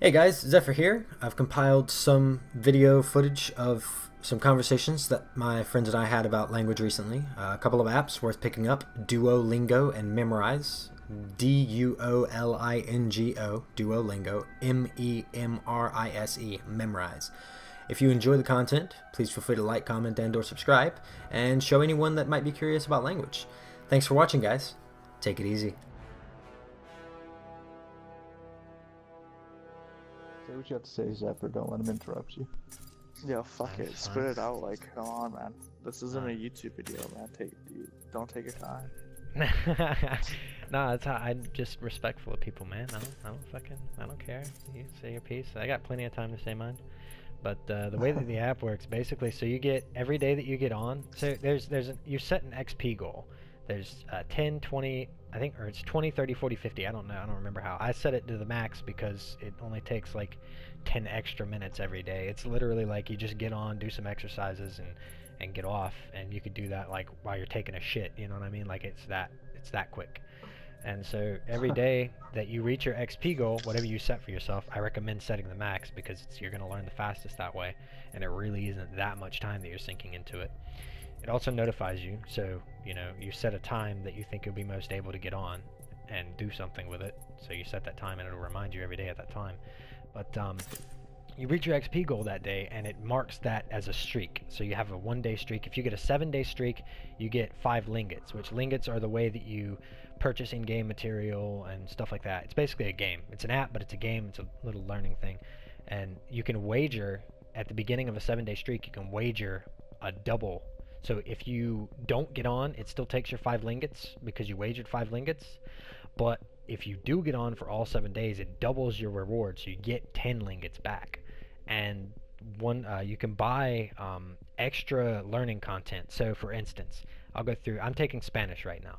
Hey guys, Zephyr here. I've compiled some video footage of some conversations that my friends and I had about language recently. A couple of apps worth picking up: Duolingo and Memrise. Duolingo, Duolingo, Memrise, Memrise. If you enjoy the content, please feel free to like, comment, and/or subscribe, and show anyone that might be curious about language. Thanks for watching, guys. Take it easy. Say what you have to say, Zephyr. Don't let him interrupt you. Yeah, fuck it. That's Spit fine. it out. Like, come on, man. This isn't a YouTube video, man. Don't take your time. No, that's how I'm just respectful of people, man. I don't care. You say your piece. I got plenty of time to say mine. But the way that the app works, basically, so you get every day that you get on. So you set an XP goal. There's 10, 20, I think, or it's 20, 30, 40, 50. I don't know. I don't remember how. I set it to the max because it only takes like 10 extra minutes every day. It's literally like you just get on, do some exercises, and get off, and you could do that like while you're taking a shit. You know what I mean? Like it's that quick. And so every day that you reach your XP goal, whatever you set for yourself, I recommend setting the max because you're going to learn the fastest that way, and it really isn't that much time that you're sinking into it. It also notifies you, so you set a time that you think you'll be most able to get on and do something with it. So you set that time and it'll remind you every day at that time. But you reach your XP goal that day and it marks that as a streak. So you have a 1-day streak. If you get a 7-day streak, you get 5 lingots, which lingots are the way that you purchase in-game material and stuff like that. It's basically a game. It's an app, but it's a game. It's a little learning thing. And you can wager at the beginning of a 7-day streak, you can wager a double. So if you don't get on, it still takes your 5 lingots because you wagered 5 lingots. But if you do get on for all 7 days, it doubles your reward, so you get 10 lingots back. And you can buy extra learning content. So for instance, I'll go through. I'm taking Spanish right now.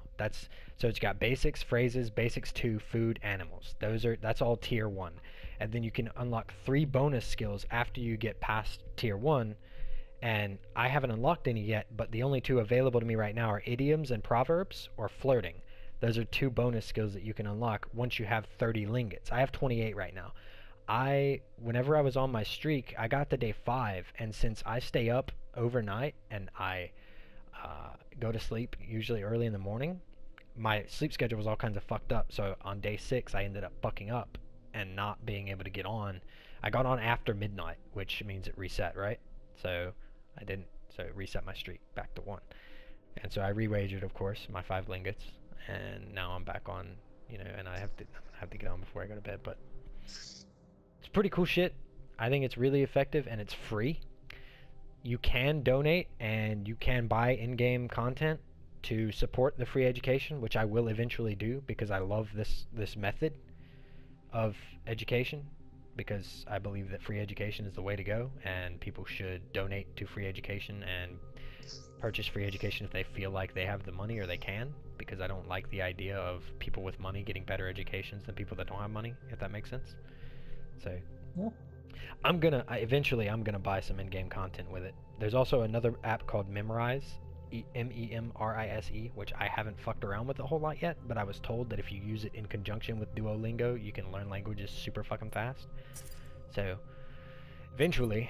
So it's got basics, phrases, basics 2, food, animals. That's all tier 1. And then you can unlock 3 bonus skills after you get past tier 1. And I haven't unlocked any yet, but the only 2 available to me right now are idioms and proverbs or flirting. Those are 2 bonus skills that you can unlock once you have 30 lingots. I have 28 right now. Whenever I was on my streak, I got to day 5, and since I stay up overnight and I go to sleep usually early in the morning, my sleep schedule was all kinds of fucked up. So on day 6, I ended up fucking up and not being able to get on. I got on after midnight, which means it reset, right? So I didn't, so it reset my streak back to 1. And so I re-wagered, of course, my 5 lingots, and now I'm back on, and I have to get on before I go to bed, but it's pretty cool shit. I think it's really effective, and it's free. You can donate, and you can buy in-game content to support the free education, which I will eventually do because I love this method of education. Because I believe that free education is the way to go, and people should donate to free education and purchase free education if they feel like they have the money or they can, because I don't like the idea of people with money getting better educations than people that don't have money, if that makes sense. So Yeah. eventually I'm gonna buy some in-game content with it. There's also another app called Memrise, Memrise, which I haven't fucked around with a whole lot yet, but I was told that if you use it in conjunction with Duolingo, you can learn languages super fucking fast. So eventually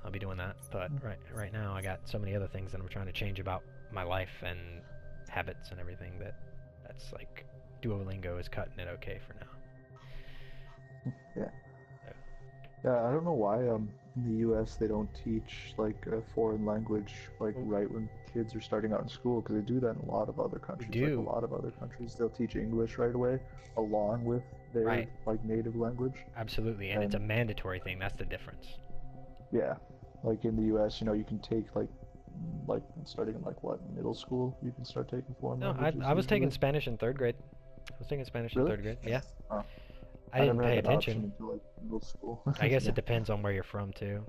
I'll be doing that, but right now I got so many other things that I'm trying to change about my life and habits and everything that's like Duolingo is cutting it okay for now. Yeah. So. Yeah, I don't know why in the US they don't teach like a foreign language like right when kids are starting out in school, because they do that in a lot of other countries. We do. Like a lot of other countries, they'll teach English right away along with their like native language. Absolutely, and it's a mandatory thing. That's the difference. Yeah, like in the US, you can take like starting in like what, middle school, you can start taking foreign languages. I was taking usually. Spanish in 3rd grade. I was taking Spanish Really? in 3rd grade. Yeah. Oh. I didn't never pay had that option attention. until like middle school. I guess Yeah. it depends on where you're from too.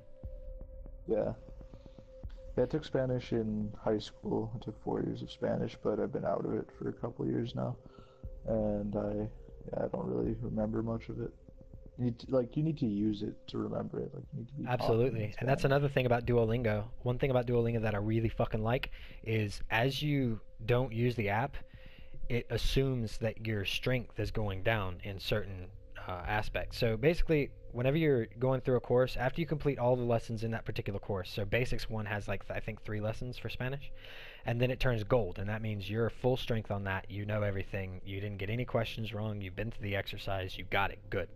Yeah. Yeah, I took Spanish in high school. I took 4 years of Spanish, but I've been out of it for a couple of years now, and I don't really remember much of it. You need to use it to remember it. Like you need to be talking Absolutely. in And that's Spanish. another thing about Duolingo. One thing about Duolingo that I really fucking like is as you don't use the app, it assumes that your strength is going down in certain aspect. So basically, whenever you're going through a course, after you complete all the lessons in that particular course, so Basics 1 has like I think 3 lessons for Spanish, and then it turns gold, and that means you're full strength on that. You know everything. You didn't get any questions wrong. You've been through the exercise. You got it. Good.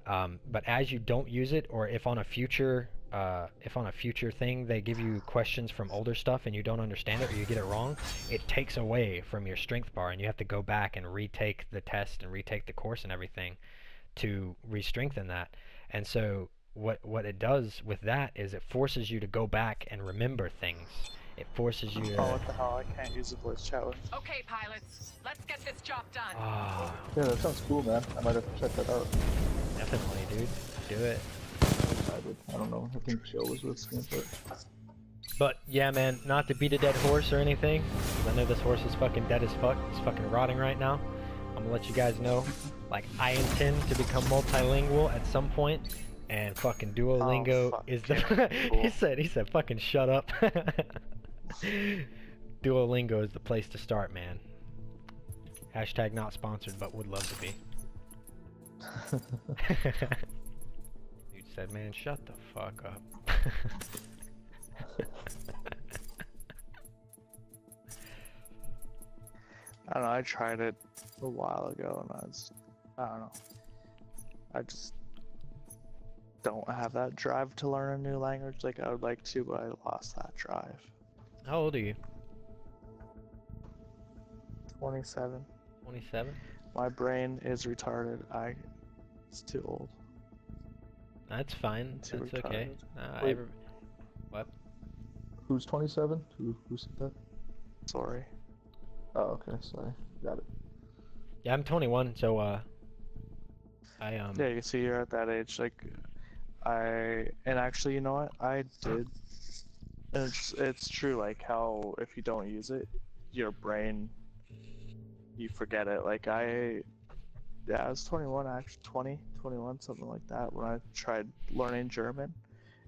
But as you don't use it, or if on a future thing they give you questions from older stuff and you don't understand it or you get it wrong, it takes away from your strength bar, and you have to go back and retake the test and retake the course and everything to re-strengthen that. And so what it does with that is it forces you to go back and remember things. It forces you to... Oh, what the hell? I can't use the voice chat with. Okay, pilots, let's get this job done. Oh, Yeah, that sounds cool, man. I might have to check that out. definitely, dude. Do it. I don't know. I think Joe was with me, but But yeah, man, not to beat a dead horse or anything. I know this horse is fucking dead as fuck. It's fucking rotting right now. I'm gonna let you guys know. Like, I intend to become multilingual at some point, and fucking Duolingo fuck, is the. cool. he said, fucking shut up. Duolingo is the place to start, man. Hashtag not sponsored, but would love to be. Dude said, man, shut the fuck up. I don't know, I tried it a while ago and I don't know. I just don't have that drive to learn a new language like I would like to, but I lost that drive. How old are you? 27. 27? My brain is retarded. It's too old. That's fine. Too That's okay. retarded. Wait. What? who's 27? Who said that? Sorry. Oh, okay. Sorry. Got it. Yeah, I'm 21, so Yeah, you can see you're at that age. Like, and actually, you know what? I did. And it's true. Like how if you don't use it, your brain, you forget it. Like I was 21, actually 20, 21, something like that when I tried learning German,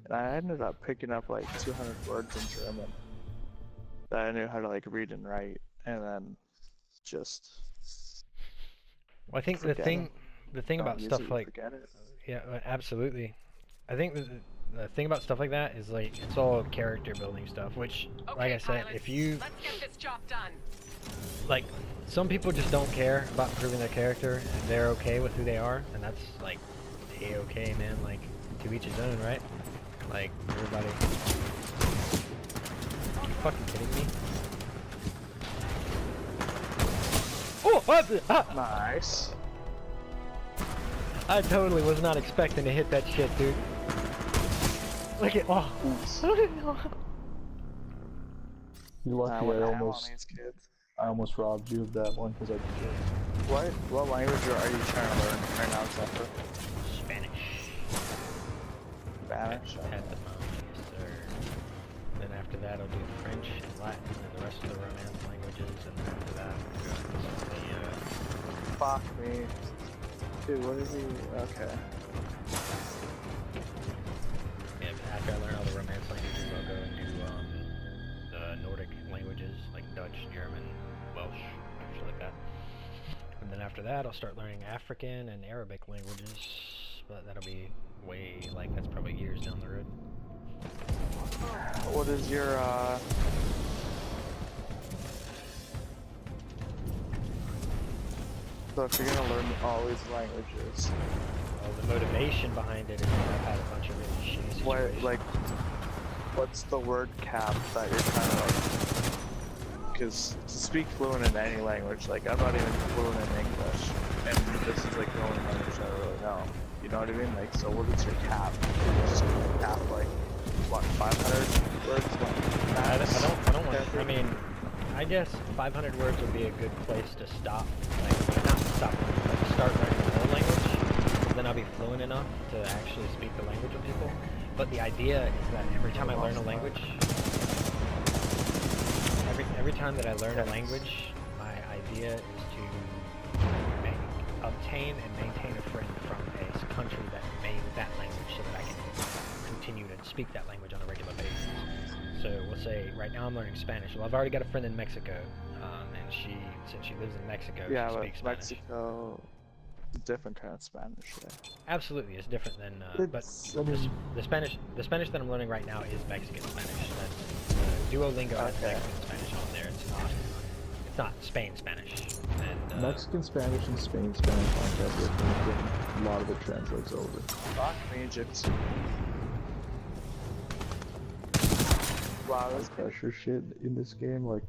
and I ended up picking up like 200 words in German that I knew how to like read and write, and then just well, I think forget the thing don't about use stuff it, you like forget it. yeah, absolutely. I think the thing about stuff like that is like it's all character building stuff, which, Okay, like I said, pilots, if you let's get this job done. like, some people just don't care about improving their character, and they're okay with who they are, and that's like a-okay, man. Like, to each his own, right? Like, everybody. Are you fucking kidding me? Oh! Nice. I totally was not expecting to hit that shit, dude. Look at Oops. You lucky. What I the hell on almost these kids? robbed you of that one because I did. What language are you trying to learn right now, Zephyr? Spanish. Spanish? At the moment, yes, sir. Then after that, I'll do French and Latin and the rest of the Romance languages, and then after that, I'll go into some of the, Fuck me. Dude, what is he? Okay. yeah, after I learn all the Romance languages, I'll go and do the Nordic languages, like Dutch, German, Welsh, shit like that. And then after that, I'll start learning African and Arabic languages, but that'll be way, like, that's probably years down the road. What is your, So if you're gonna learn all these languages, Well, the motivation behind it is that I've had a bunch of really shitty what, situations. like, what's the word cap that you're trying to, like, because to speak fluent in any language, like, I'm not even fluent in English, and this is, like, the only language I really know. You know what I mean? Like, so what is your cap? Just cap, like, what, 500 words? I don't want. I mean, I guess 500 words would be a good place to stop. Like, not stop, but to start learning the whole language. Then I'll be fluent enough to actually speak the language of people. But the idea is that every time I learn a language, every time that I learn a language, my idea is to obtain and maintain a friend from a country that made that language, so that I can continue to speak that language on a regular basis. So we'll say right now I'm learning Spanish. Well, I've already got a friend in Mexico, and since she lives in Mexico, Yeah, she but speaks Spanish. Mexico, different kind of Spanish. Yeah. Absolutely, it's different than. But I mean, the Spanish that I'm learning right now is Mexican Spanish. That's Duolingo has Okay. Mexican Spanish on there. It's not Spain Spanish. And Mexican Spanish and Spain Spanish aren't that different. A lot of it translates over. Fuck me, Egypt. Wow, that's Pressure shit in this game, like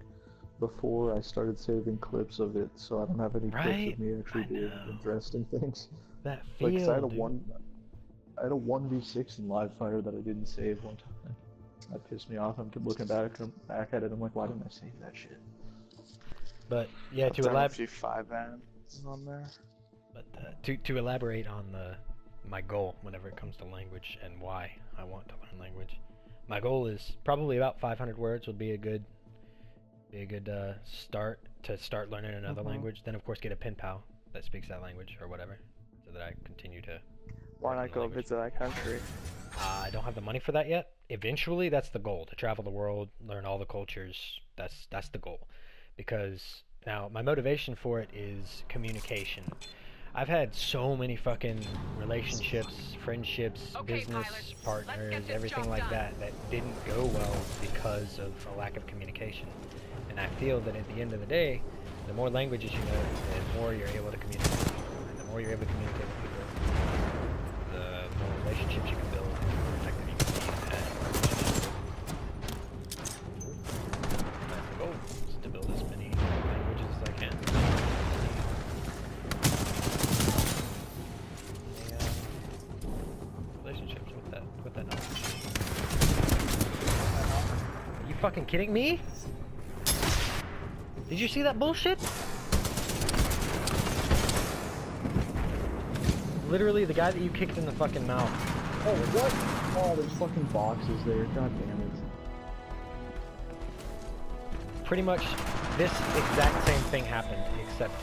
before I started saving clips of it, so I don't have any clips Right? of me actually I doing know. interesting things. that Like, 'cause feel, I had a dude. I had a 1v6 in live fire that I didn't save one time. That pissed me off. I'm looking back at it. I'm like, why didn't I save that shit? But yeah, I've to done a elaborate. few 5Ms on there. But to elaborate on my goal whenever it comes to language and why I want to learn language, my goal is probably about 500 words would be a good start to start learning another language. Then of course get a pen pal that speaks that language or whatever, so that I continue to. Why learn not the go language. visit that country? I don't have the money for that yet. Eventually, that's the goal: to travel the world, learn all the cultures. That's the goal. Because now my motivation for it is communication. I've had so many fucking relationships, friendships, Okay, business pilots, let's partners, get this everything job like done. that didn't go well because of a lack of communication. And I feel that at the end of the day, the more languages you know, the more you're able to communicate. And the more you're able to communicate with people, the more relationships you can build, the more effective you can be at relationships. That's the goal, is to build as many languages as I can. Relationships with that knowledge. Are you fucking kidding me? Did you see that bullshit? Literally the guy that you kicked in the fucking mouth. Oh, what? Oh, there's fucking boxes there. God damn it. Pretty much this exact same thing happened, except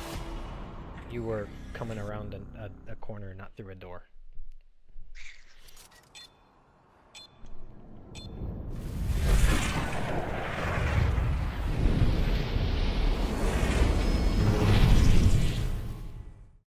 you were coming around a corner, not through a door.